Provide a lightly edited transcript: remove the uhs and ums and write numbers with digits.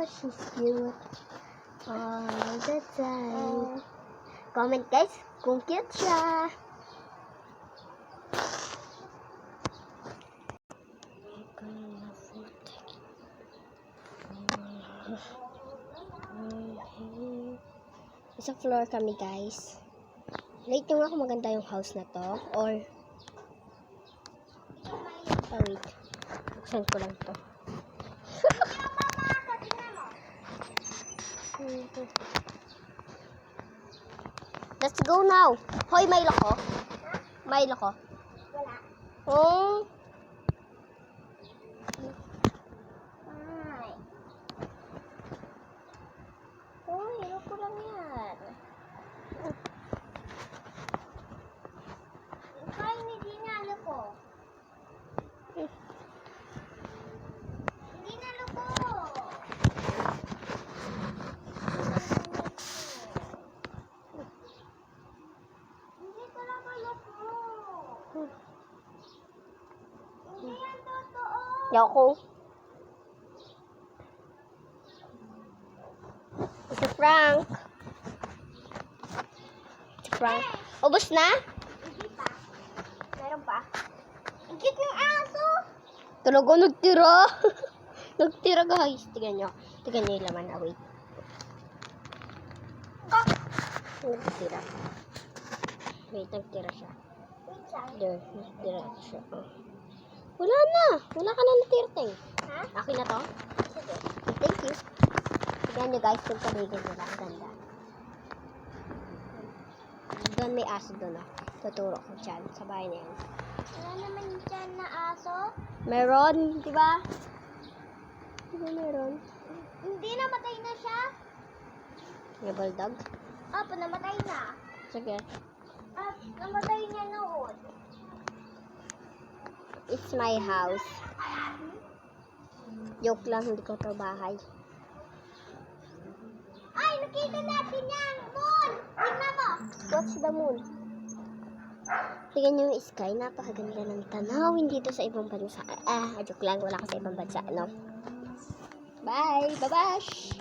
she's cute all the time. Comment guys kung cute siya. Sa floor kami guys. Late nga ako maganda yung house na to. Or wait. Buksan ko lang to. Let's go now. Hoy, may loko. May loko. Wala. Oh. Ay. Uy, hilo ko lang yan. Ay, hindi na ano ko. Hindi na ano ko. Hindi ko lang ano ko. Hindi yan totoo. Yoko. It's a prank. It's a prank. Ubus na? Hindi pa. Meron pa. Ang cute ng aso. Talaga nagtira. Nagtira guys. Tignan nyo. Tignan nyo yung laman na. Wait. Nagtira. Wait, nagtira siya. Wait lang. There, nagtira siya. Oh. Wala na. Wala ka na natirting. Ha? Akin na to? Sige. Thank you. Tignan nyo guys. Kung paligid nila. Ang ganda. Doon may aso doon ah. Tuturo ko dyan. Sa bahay na yan. Wala naman dyan na aso. Meron. Diba? Diba meron? Hindi, namatay na siya. May bulldog. Apo, namatay na. Sige. At namatay niya noon. It's my house. Joke lang. Hindi ko to bahay. Ay, nakita natin yan. Moon! Tingnan mo. Watch the moon. Tingnan nyo yung sky. Napakaganda ng tanawin dito sa ibang bansa. Joke lang. Wala ka sa ibang bansa, no? Bye! Babash!